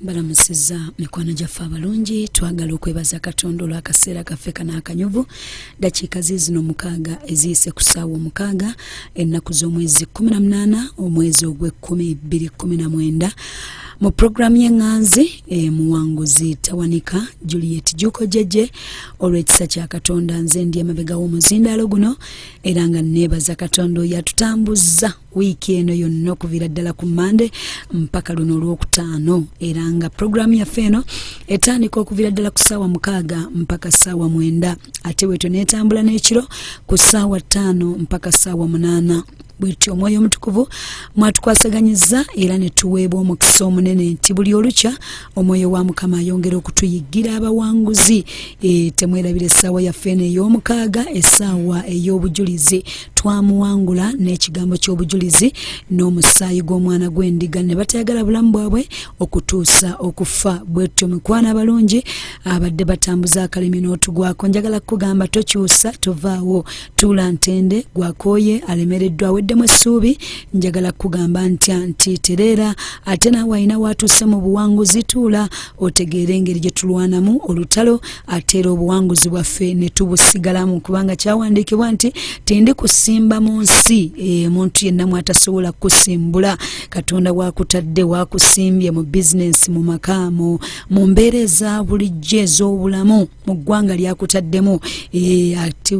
Balamusiza mikwano gyaffe abalungi, twagala okwebaza Katonda olw'akaseera kaffe kana akanyuvu. Dakiika zino 6 eziyise ku ssaawa 6 ennaku z'omwezi 18 omwezi ogw'10/2019 mu programu y'enganzi muwanguzi tawanika Juliet Juko jeje olw'ekisa kya Katonda. Nze ndi emabega w'omuzindaalo guno era nga neebaza Katonda yatutambuza wiiki eno yonna okuviira ddala ku Mande mpaka luno olw'okutaano, era nga programu yaffe eno etandika okuviira ddala ku ssaawa 6 mpaka ssaawa 9 ate bwetyo neetambula n'ekiro ku ssaawa 5 mpaka ssaawa 8. Bwetyo omwoyo omutukuvu mwatukwasaganyizza era ne tuweebwa omukisa omunene nti buli olukya omwoyo wa Mukama ayongera okutuyiggira abawanguzi. Temwerabira essaawa yaffe eno ey'omukaaga, essaawa ey'obujulizi. Twamuwangula n'ekigambo ky'obujulizi n'omusaayi gw'Omwana gw'Endiga ne batayagala bulamu bwabwe okutuusa okufa. Bwetyo mikwana abalungi abadde batambuza akalimi n'otugwako, njagala kugamba tokyusa, tovaawo, tuula ntende, gwakooye alemereddwa weddemu essuubi. Njagala kugamba nti tereera ate naawe alina watuuse mu buwanguzi, tuula otegeere engeri gye tulwanamu olutalo ate era obuwanguzi bwaffe ne tubusigalamu, kubanga kyawandiikibwa nti tindi kusimba mu nsi omuntu yenna mwatasobola kusimbula. Katonda wakutadde, wakusimbye mu bizinesi, mu maka, mu mbeera eza bulijjo ez'obulamu, mu ggwanga lyakutaddemu,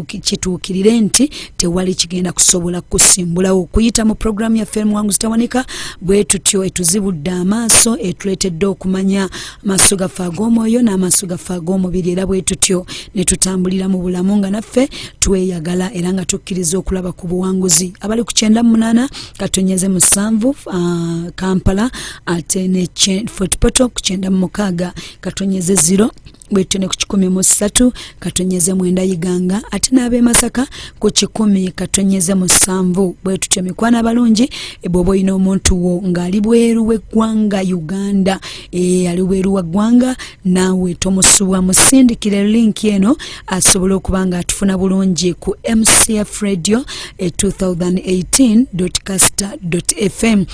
kituukirire nti tewali kigenda kusobola kusimbulawo. Okuyita mu programu yaffe muwanguzi tawanika bwe tutyo etuzibudde amaaso, etuleetedde okumanya amaaso gaffe ag'omwoyo n'amaaso gaffe ag'omubiri, era bwe tutyo ne tutambulira mu bulamu nga naffe tweyagala era nga tukkiriza okulaba ku buwanguzi. Abali ku 98 katonyeze 7 Kampala ate ne Fort Portal ku 96 katonyeze 0 bwetyo ne ku 103 katonyeze 9 Iganga ate n'ab'e Masaka ku 10 katonyeze 7. Bwetyo mikwana abalungi bw'oba olina omuntu wo ng'ali bweru w'eggwanga Uganda, ali bweru wa ggwanga, naawe tomusubwa, musindikire link eno asobole okuba nga atufuna bulungi ku MCF Radio 2018.caster.fm.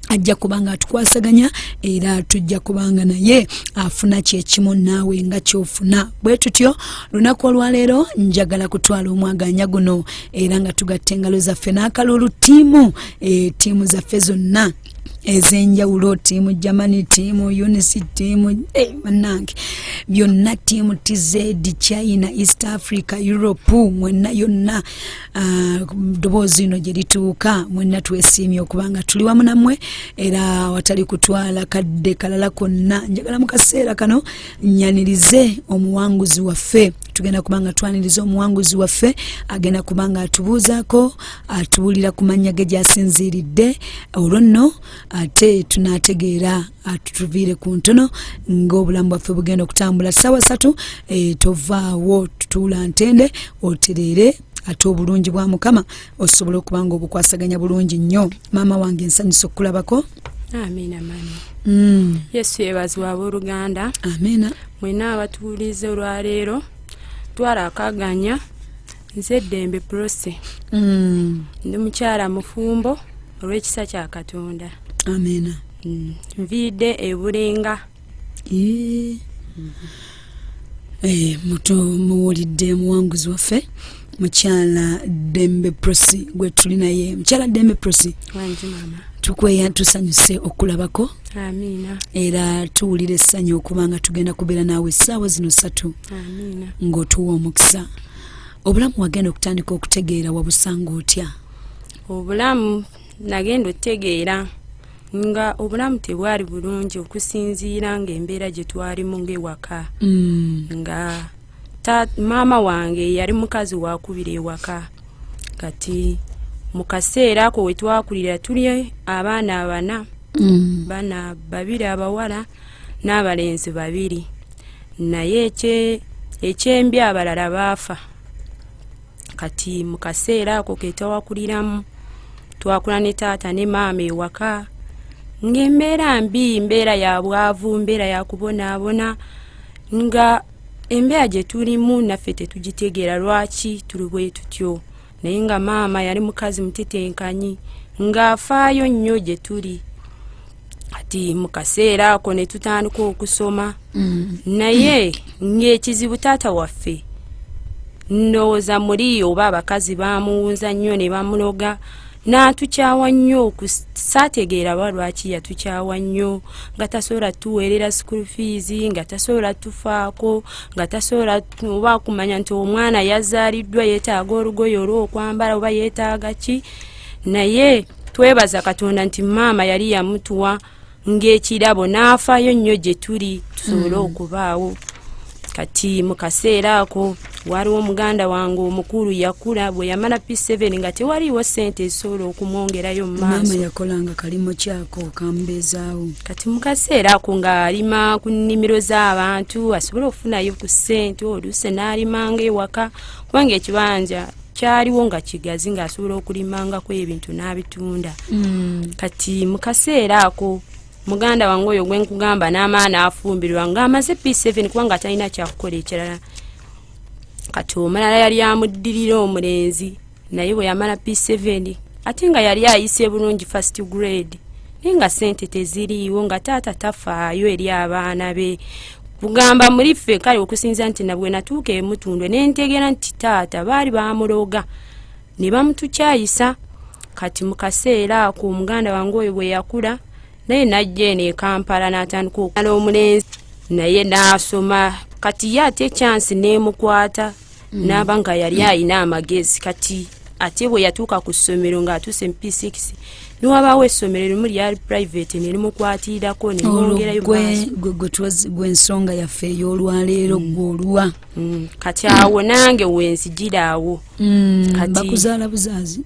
Ajja kubanga atukwasaganya era tujja kubanga naye afuna kyekimu naawe nga kyofuna. Bwe tutyo lunaku olwaleero njagala kutwala omwaganya guno era nga tugatta engalo zaffe n'akalulu tiimu zaffe zonna ez'enjawulo, tiimu Germany, tiimu Unisi, tiimu bannange byonna, tiimu TZ, China, East Africa, Europe, mwenna yonna ddoboozi lino gye lituuka mwenna twesiimye okubanga tuli wamu nammwe era watali kutwala kadde kalala konna. Njagala mu kaseera kano nyanirize omuwanguzi waffe, tugenda kubanga twaniriza omuwanguzi waffe agenda kubanga atubuuzaako, atubuulira ku mannya ge gy'asinziiridde. Olwo nno ate tunategeera atutuviire ku ntono ng'obulamu bwaffe bugenda okutambula. Ssaawa 3 tovaawo, tutuula ntende otereere ate obulungi bwa Mukama osobola okuba nga obukwasaganya bulungi nnyo. Maama wange nsanyusa okulabako. Amina mami. Yesu yeebazibwe abooluganda. Amina. Mwenna abatuulize olwaleero twala akaganya. Nze Dembe Prossy. Ndi mukyala mufumbo olw'ekisa kya Katonda. Amina. Nviidde ebulenga. Muwulidde muwanguzi waffe mukyala Dembe Prossy gwe tuli naye. Mukyala Dembe Prossy, wangi mama, tukweya tusanyuse okulabako. Amina. Era tuwulira essanyu okubanga tugenda kubeera naawe essaawa zino 3. Amina. Ng'otuwa omukisa. Obulamu wagenda okutandika okutegeera wabusanga otya? Obulamu nagenda otegeera nga obulamu tebwali bulungi okusinziira ng'embeera gye twalimu ng'ewaka. Nga maama wange yali mukazi wakubira ewaka. Kati mu kaseera ako we twakulira tuli abaana 4, bana 2 abawala n'abalenzi 2, naye ekyembi abalala baafa. Kati mu kaseera ako ke twakuliramu twakula ne taata ne maama ewaka ng'embeera mbi, mbeera ya bwavu, mbeera ya kubonaabona, nga embeera gye tulimu naffe tetugitegeera lwaki tuli bwe tutyo. Naye nga maama yali mukazi mutetenkanyi ng'afaayo nnyo gye tuli. Kati kati mu kaseera ako ne tutandika okusoma naye ng'ekizibu taata waffe ndowooza muri oba abakazi baamuwunza nnyo ne bamuloga n'atukyawa nnyo saategeera ba lwaki yatukyawa nnyo nga tasobola tuweerera school fees nga tasobola tufaako nga tasobola oba kumanya nti omwana yazaaliddwa yeetaaga olugoye olw'okwambala oba yeetaaga ki naye twebaza Katonda nti maama yali yamutuwa ng'ekirabo n'afaayo nnyo gye tuli tusobole okubaawo. Kati mu kaseera ako waliwo muganda wange omukulu yakula bwe yamala P7 nga tewaliiwo ssente ezisobola okumwongerayo mu maaso. Maama yakolanga kalimo kyako kambeezaawo. Kati mu kaseera ako ng'alima ku nnimiro z'abantu asobole okufunayo ku ssente oluusi n'alimanga ewaka kubanga ekibanja kyaliwo nga kigazi ng'asobola okulimangako ebintu n'abitunda. Kati mu kaseera ako muganda wange oyo gwe nkugamba n'amaana afumbirwa ng'amaze P7 kubanga talina kyakukola ekirala. Kati omulala yali amuddirira omulenzi naye bwe yamala P7 ate nga yali ayise bulungi first grade naye nga ssente teziriiwo nga taata tafaayo eri abaana be. Kugamba muri ffe kale okusinza nti nabwe natuuka e Mutundwe ne ntegeera nti taata baali baamuloga ne bamutukyayisa. Kati mu kaseera ako omuganda wange oyo bwe yakula naye najja eno e Kampala n'atandika okukala omulenzi naye n'asoma. Kati ye ate chance n'emukwata n'aba nga yali alina amagezi. Kati ate bwe yatuuka ku ssomero ng'atuuse mu P6 niwabaawo essomero erimu lyali private nerimukwatirako nemwongerayo gwe ensonga yaffe ey'olwaleero gw'oluwa. Kati awo nange wenzijira awo. Bakuzaala buzaazi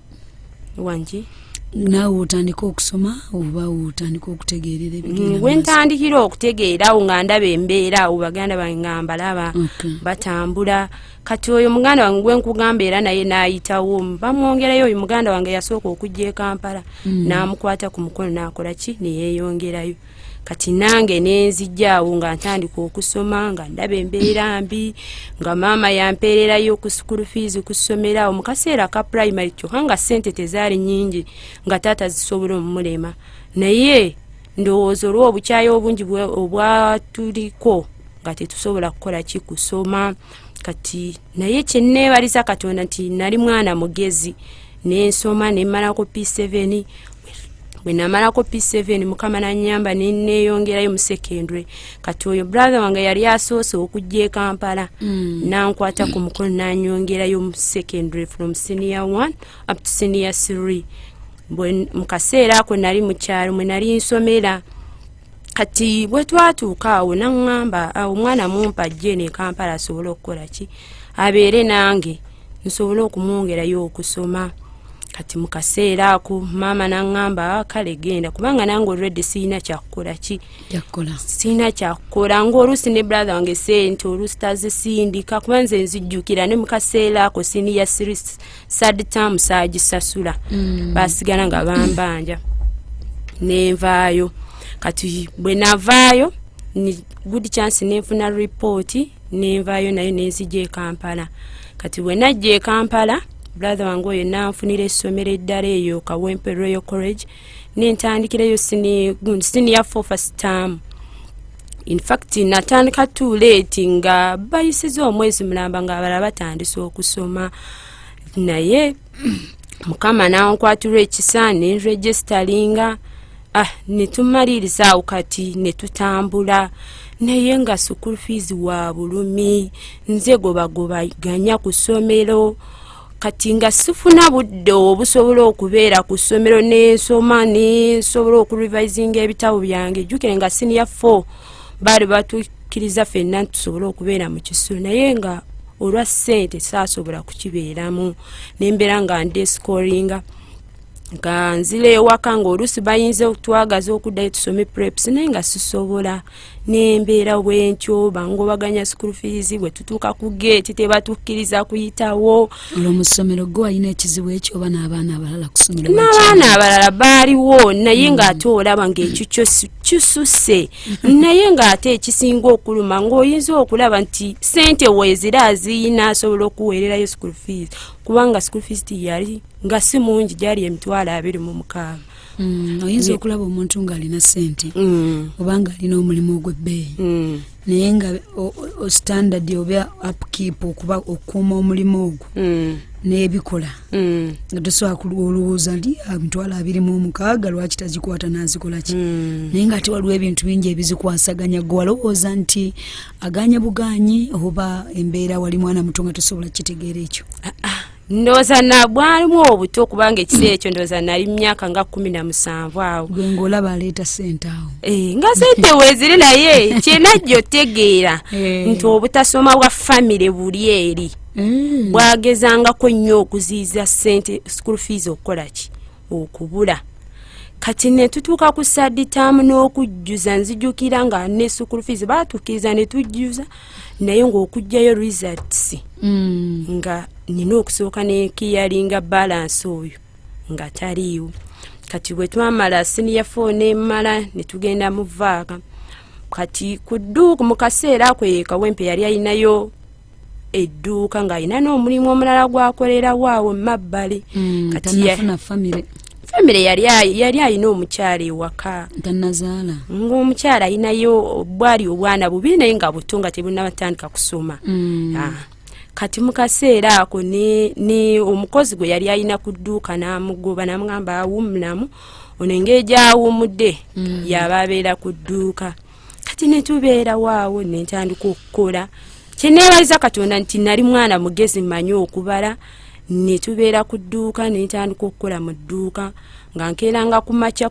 wangi naawe otandika okusoma oba otandika okutegeerera ebigenda we ntandikira okutegeerawo nga ndaba embeera awo baganda bange nga mbalaba batambula. Kati oyo muganda wange gwe nkugamba era naye n'ayitawo bamwongerayo. Oyo muganda wange yasooka okujja e Kampala n'amukwata ku mukono n'akola ki neyeeyongerayo. Kati nange nenzijjaawo nga ntandika okusoma nga ndaba embeera mbi nga maama yampeererayo ku school fees ku ssomero mu kaseera ka primary kyokka nga ssente tezaali nnyingi nga taata zisobola omulema naye ndowooza olw'obukyayi obungi obwatuliko nga tetusobola kukola ki kusoma. Kati naye kyenneebaliza Katonda nti nali mwana mugezi nensoma nemmalako P7. Bwe namalako P7 mukama n'annyamba ne neeyongerayo mu secondary. Kati oyo brother wange yali asoose okujja e Kampala n'ankwata ku mukono n'annyongerayo mu secondary from senior 1 up to senior 3. Mu kaseera ako nali mu kyalo mwe nali nsomera. Kati bwe twatuuka awo n'aŋŋamba omwana mumpa ajje ne Kampala asobole okukola ki abeere nange nsobole okumwongerayo okusoma. Kati mu kaseera ako maama n'aŋŋamba kale genda kubanga nange already sirina kyakukola ki sirina kyakukola ng'oluusi ne brother wange sente oluusi tazisindika kuba nze nzijjukira ne mu kaseera ako senior 3 third term saagisasula baasigala nga bambanja nenvaayo. Kati bwe navaayo ni good chance nenfuna report nenvaayo nayo nenzijja e Kampala. Kati bwe najja e Kampala brother wange oyo nanfunira essomero eddala eyo Kawempe Royal College nentandikirayo senior 4 first term. In fact natandika too late nga bayisiza omwezi mulamba nga abalala batandise okusoma naye mukama nankwatirwa ekisa nenregisteringa netumaliriza awo. Kati netutambula naye nga school fees wa bulumi nze gobaganya ku ssomero. Kati nga sifuna budde obusobola okubeera ku ssomero n'ensoma n'ensobola okurevisinga ebitabo byange. Jjukire nga senior 4 baali batukkiriza ffenna tusobole okubeera mu kisulo naye nga olwa ssente saasobola kukibeeramu nembeera nga ndescoringa nga nzira ewaka ng'oluusi bayinza okutwagaza okuddayo tusome preps naye nga sisobola nembeera bwentyo bangobaganya school fees. Bwe tutuuka ku gate tebatukkiriza kuyitawo. Olwo mu ssomero gwe walina ekizibu ekyo oba n'abaana abalala ku ssomero? N'abaana abalala baaliwo naye ng'ate olaba ng'ekyo kyo kisusse naye ng'ate ekisinga okuluma ng'oyinza okulaba nti ssente weezira aziyina asobola okuweererayo school fees kubanga school fees yali nga si mungi gyali emitwalo 26. oyinza okulaba omuntu ng'alina ssente obanga alina omulimu ogw'ebbeeyi naye nga standard oba upkeep okukuuma omulimu ogwo n'ebikola nga tosobola kulowooza nti emitwalo 26 lwaki tazikwata n'azikola ki naye nga ate waliwo ebintu bingi ebizikwasaganya gwe walowooza nti aganya buganyi oba embeera wali mwana muto nga tosobola kitegeera ekyo. Ndowooza nabwalimu obuto kubanga ekiseera ekyo ndowooza nali myaka nga 17 awo. Gwe ng'olaba aleeta ssente awo. Nga ssente weeziri naye kyenajja otegeera nti obutasoma bwa famire buli eri bwagezangako nnyo okuziiza ssente school fees okukola ki okubula. Kati ne tutuuka ku saditaamu n'okujjuza nzijukira nga ne school fees baatukkiriza ne tujjuza naye ng'okujjayo results nga nina okusooka n'ekiyalinga balance oyo nga taliiwo. Kati bwe twamala senior 4 n'emmala ne tugenda mu vaaka. Kati ku dduuka mu kaseera kwe Kawempe yali ayinayo edduuka ng'alina n'omulimu omulala gwakolera waawo mabbali. Kati yafuna famire yali alina omukyala ewaka tannazaala ng'omukyala alinayo bwali obwana bubiri naye nga buto nga tebunnatandika kusoma. Kati mu kaseera ako ne omukozi gwe yali alina ku dduuka n'amugoba n'amugamba awumulamu ono engeri gy'awumudde yaba abeera ku dduuka. Kati ne tubeera waawo ne ntandika okukola kyeneebaza Katonda nti nali mwana mugezi mmanyi okubala. Ne tubeera ku dduuka ne ntandika okukola mu dduuka nga nkeeranga ku makya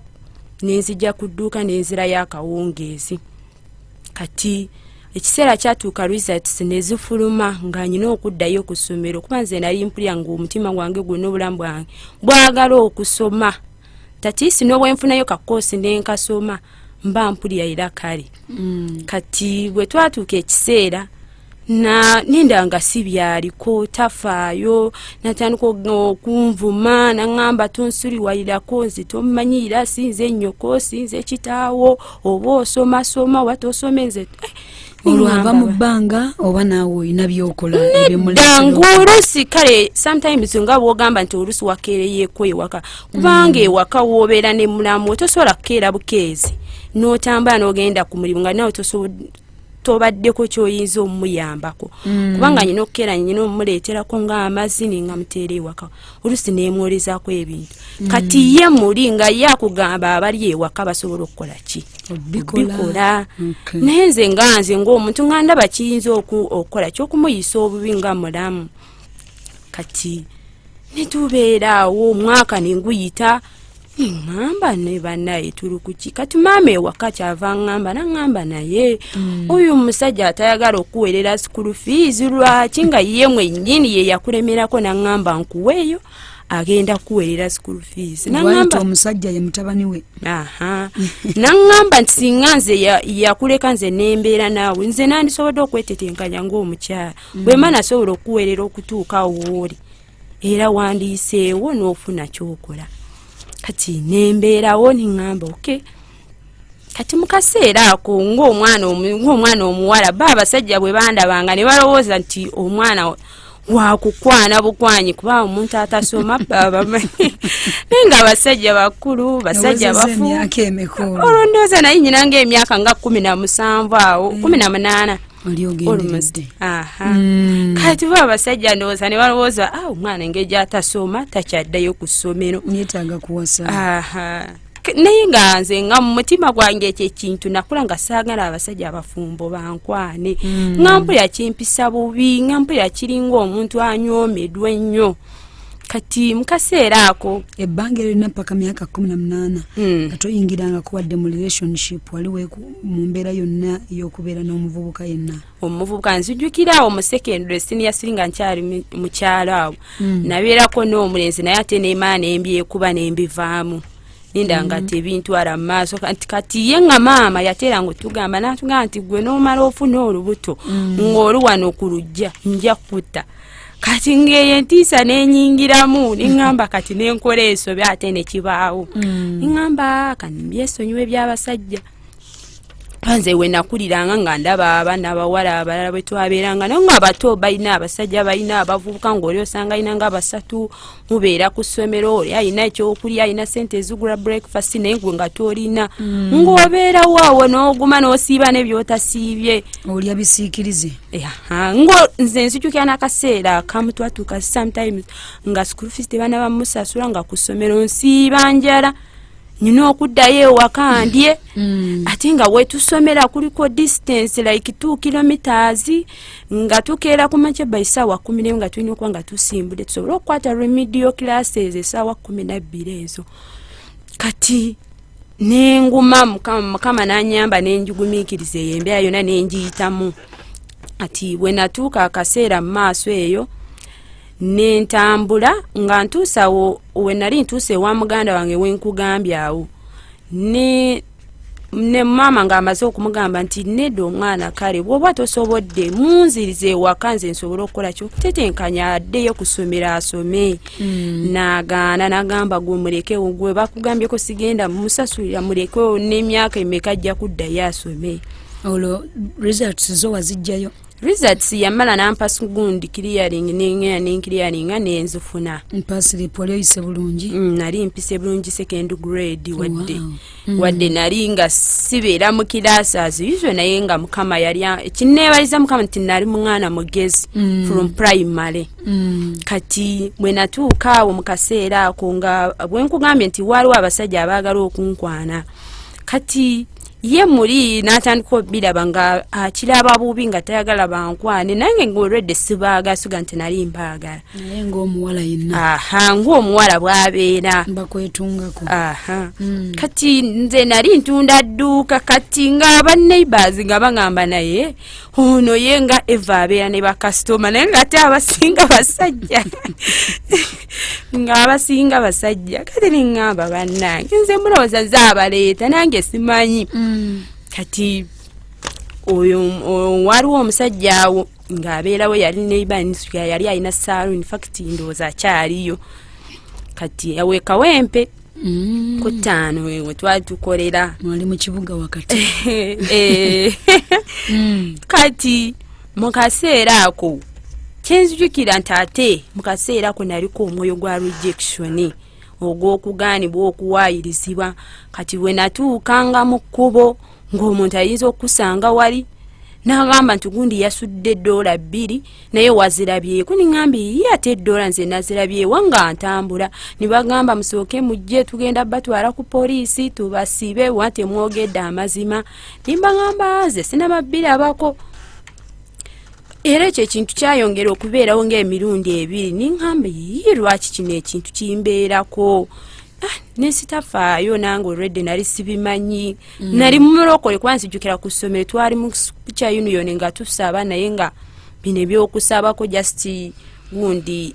ne nzija ku dduuka ne nzirayo akawungeezi. Kati ekiseera kyatuuka results ne zifuluma nga nyina okuddayo ku ssomero kuba nze nali mpulira ng'omutima gwange gwonna obulamu bwange bwagala okusoma. Tatiisi n'obwenfunayo kakoosi ne nkasoma mba mpulira era kale. Kati bwe twatuuka ekiseera ninda nga si byaliko tafaayo natandika okunvuma naŋŋamba tonsuliwalirako nze tommanyira sinze nnyoko sinze kitaawo oba osomasoma oba tosome nze olwava mu bbanga oba naawe olina byokola oluusi kale sometimes nga bwogamba nti oluusi wakeereyeeko ewaka kubanga ewaka woobeera ne mulamu tosobola kukeera bukeezi n'otambula n'ogenda ku mulimu nga nawe tobaddeko kyoyinza omuyambako kubanga nyina okukeera nyina omumuleeterako ng'amazzi nga muteera ewaka oluusi neemwolezaako ebintu. Kati ye muli nga ye akugamba abali ewaka basobola okukola ki bikola. Naye nze ng'omuntu nga ndaba kiyinza okukola kyokumuyisa obubi nga mulamu. Kati ne tubeera awo omwaka ne nguyita ngamba ne bannaye tuli kuki. Kati maama ewaka kyava ngamba naŋŋamba naye oyo omusajja atayagala okuweerera school fees lwaki nga ye mwennyini ye yakulemerako naŋŋamba nkuweeyo agenda kuweerera school fees. Naŋŋamba omusajja ye mutabani we. Naŋŋamba nti singa nze yakuleka nze nembeera naawe nze nandisobodde okwetetenkanya ng'omukyala bwema nasobola okuweerera okutuuka wooli era wandiiseewo n'ofuna kyokola. Kati nembeerawo niŋŋamba oke. Kati mu kaseera ako ng'omwana omuwala abasajja bwe bandabanga ne balowooza nti omwana wakukwana bukwanyi kuba omuntu atasoma babamanyi naye nga abasajja bakulu basajja bafu olwo ndowooza naye nyina ng'emyaka nga 17 awo 18 kati bo abasajja ndowooza ne balowooza omwana engeri gy'atasoma takyaddayo ku ssomero yeetaaga kuwasa. Naye nga nze nga mu mutima gwange ekyo ekintu nakula nga saagala abasajja abafumbo bankwane nga mpulira kimpisa bubi nga mpulira kiringa omuntu anyoomeddwa ennyo. Kati mu kaseera ako ebbanga erina paka myaka 18 nga toyingiranga kuwadde mu relationship waliwo mu mbeera yonna y'okubeera n'omuvubuka yenna. Omuvubuka nzijukira mu secondary senior nga nkyali mu kyalo awo nabeerako n'omulenzi naye ate n'emaana embyekuba n'embivaamu ninda nga tebintwala mu maaso. Kati ye nga maama yateeranga otugamba n'atugamba nti gwe n'omala ofuna olubuto ng'oli wano ku lujja nja kutta. Kati ngeye ntiisa n'enyingiramu niŋŋamba kati n'enkola ensobi ate ne kibaawo niŋŋamba kani mbyesonyiwe by'abasajja. panze we nakuliranga nga ndaba abaana abawala abalala bwe twabeeranga naye nga bato balina abasajja balina abavubuka ng'oli osanga alina nga basatu mubeera ku ssomero oli alina ekyokulya alina sente ezigula breakfast naye gwe nga tolina ng'obeerawo awo n'oguma n'osiiba n'ebyotasiibye olya bisiikirize nze nzijukira n'akaseera akamu twatuuka sometimes nga school fees tebaana bamusasula nga ku ssomero nsiiba njala nina okuddayo ewaka ndye ate nga wetusomera kuliko distance like 2 kilometers nga tukeera ku makya by ssaawa 10 nga tulina okuba nga tusimbudde tusobole okukwata remedial classes essaawa 12 ezo kati nenguma mukama n'anyamba nenjigumiikiriza eyo embeera yonna nenjiyitamu ati bwe natuuka akaseera mu maaso eyo nentambula nga ntuusawo we nali ntuuse ewa muganda wange wenkugambye awo ne mama nga amaze okumugamba nti nedda omwana kale bw'oba tosobodde munzirize ewaka nze nsobole okukola kyokutetenkanya addeyo kusomera asome n'agaana n'agamba gwe mulekewo gwe bakugambyeko sigenda musasulira mulekewo n'emyaka emeka ajja kuddayo asome olwo results zo wazijjayo results yamala nampa gundi clearing n'enclearing n'enzifuna mpasire pole oyise bulungi nali mpise bulungi second grade wadde nali nga sibeera mu classes izo naye nga mukama yali kinneebaliza mukama nti nali mwana mugezi from primary kati bwe natuuka awo mu kaseera ako nga bwe nkugambye nti waliwo abasajja abaagala okunkwana kati ye muri n'atandika obiraba nga akiraba bubi nga tayagala bankwane nange ng'olwedde sibaaga suga nti nali mbaagala naye ng'omuwala yenna ng'omuwala bw'abeera bakwetungako kati nze nali ntunda dduuka kati nga banneighbors nga baŋŋamba naye ono ye nga eva abeera ne bakasitoma naye nga ate abasinga basajja nga abasinga basajja kati neŋŋamba bannange nze mulowooza nze abaleeta nange simanyi kati oyo waliwo omusajja awo ng'abeerawo yali neighbor yali alina saloon in fact ndowooza akyaliyo kati awekawempe ku ttaano we twali tukolera mwali mu kibuga wakati kati mu kaseera ako kyenzijukira nti ate mu kaseera ako naliko omwoyo gwa rejection ogw'okugaanibwa okuwaayirizibwa kati we natuukanga mu kkubo ng'omuntu ayinza okusanga wali n'agamba nti gundi yasudde $2 naye wazirabyeko niŋŋambye ye ate $, nze nazirabyewa nga ntambula ne bagamba musooke mujje tugenda batwala ku poliisi tubasibe wate mwogedde amazima ne mbagamba nze sinababirabako era ekyo ekintu kyayongera okubeerawo ng'emirundi 2 niŋŋamba ye lwaki kino ekintu kimbeerako nesitafaayo nange olwedde nali sibimanyi nali mumulokole kuba nzijukira ku ssomero twali mu Picture Union nga tusaba naye nga bino ebyokusabako just gundi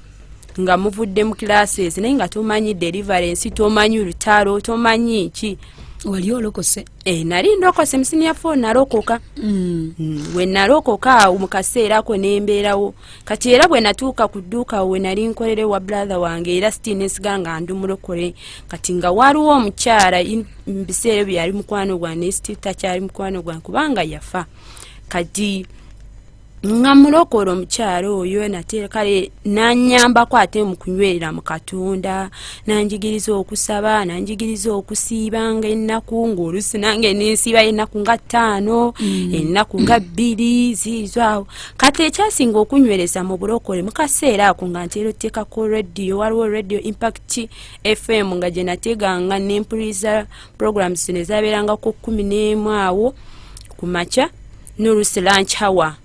nga muvudde mu classes naye nga tomanyi deliverance tomanyi lutalo tomanyi ki wali olokose nali ndokose msiniya phone nalokoka we nalokoka awo mu kaseera ako nembeerawo kati era bwe natuuka ku dduuka we nali nkolere wa brother wange era stinesigala nga ndi mulokole kati nga waliwo omukyala mbiseera bye yali mukwano gwange takyali mukwano gwange kubanga yafa kati nga mulokole omukyala oyo nate kale nanyambako ate mu kunywerera mu Katonda nanjigiriza okusaba nanjigiriza okusiibanga ennaku ng'olusi nange nensiiba ennaku nga 5 ennaku nga 2 ziizo awo kati ekyasinga okunywereza mu bulokole mu kaseera ako nga ntera otteekako radio waliwo radio Impact FM nga gye nateganga nempuliriza programs ne zabeerangako 11 awo ku makya n'olusi lunch hour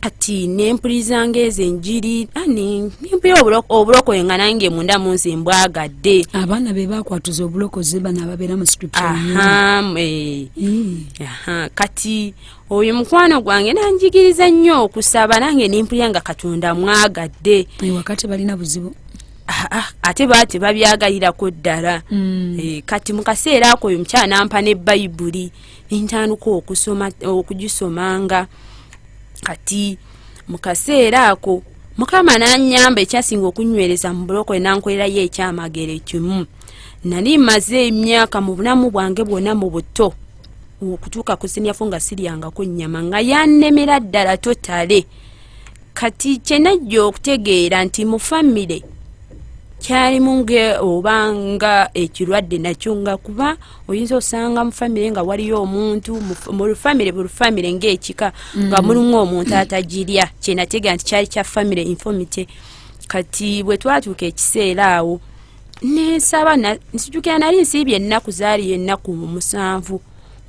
ati nempulizanga ezo enjiri nempulira obulokole nga nange munda munze mbwagadde abaana be bakwatuza obulokozi bano ababeera mu scripture kati oyo mukwano gwange nanjigiriza nnyo okusaba nange nempulira nga Katonda mwagadde wakati balina buzibu ate baate babyagalirako ddala kati mu kaseera ako oyo mukyala nampa ne Bayibuli nentandika okugisomanga kati mu kaseera ako mukama n'annyamba ekyasinga okunywereza mu bulokole nankolerayo ekyamagero kimu nali maze emyaka mu bulamu bwange bwonna mu buto okutuuka ku sinyafu nga siryangako nnyama nga yannemera ddala totale. Kati kyenajja okutegeera nti mu famire kyalimu nge obanga ekirwadde nakyo nga kuba oyinza osanga mu famire nga waliyo omuntu mu famire ng'ekika nga mulimu omuntu atagirya. Kyenategeera nti kyali kya famire infomite. Kati bwe twatuuka ekiseera awo nensaba nsijukira nali nsiibye ennaku zaali ennaku 7.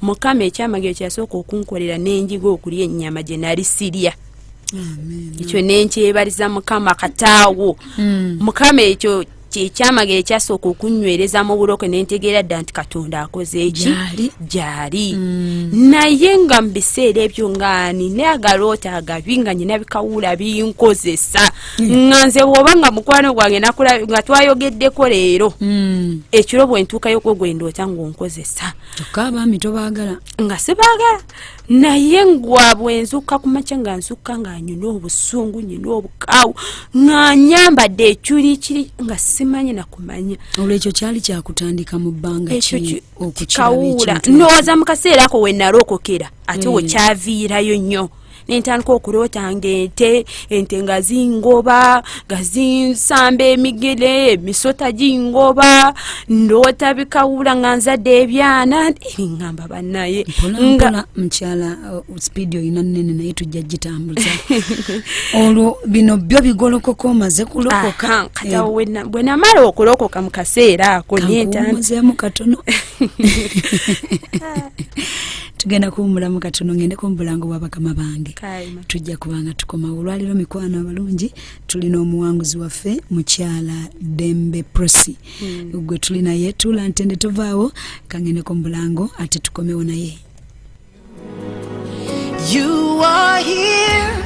Mukama ekyamagero kyasooka okunkolera n'enjiga okulya ennyama gye nali sirya. Ekyo nenkyebaliza Mukama kataawo. Mukama ekyo kyamagero kyasooka okunywereza mu buloke nentegeera dda nti Katonda akoze eki gyali. Naye nga mu biseera ebyo nga ninaagaloota agabi nga nyina bikawula binkozesa nga nze woba nga mukwano gwange nga twayogeddeko leero ekiro bwe ntuukayoko gwe ndoota ng'onkozesa. Kyokka abaami tobaagala? Nga sibaagala. Naye ngwa bwe nzukka ku makya nga nzukka nga nyina obusungu nyina obukaawu nga nyambadde ekyuli kiri nga simanyi nakumanya. Olwekyo kyali kyakutandika mu bbanga ki okukikawula. Ndowooza mu kaseera ako we nalokokera ate we kyaviirayo nnyo. Nentandika okuloota ng'ente nga zingoba nga zinsamba emigere emisota gingoba ndoota bikawula nga nzadde ebyana ngamba bannaye nga mukyala speed oyina nnene naye tujja gitambuza. Olwo bino byo bigolokoka omaze kulokoka. Katawo bwe namala okulokoka mu kaseera ako nentandikemu katono. Tugenda kuwumulamu katono ngende ku mulango bwa bakama bange. Tujja kubanga tukoma olwaliro mikwano abalungi tulina omuwanguzi waffe mukyala Dembe Prossy. Gwe tulina ye tula ntende tovaawo kangende ku mulango ate tukomewo naye. You are here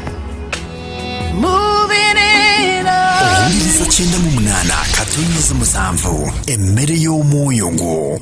moving it up. 98 katonnyezi 7 emmere y'omwoyo gwo.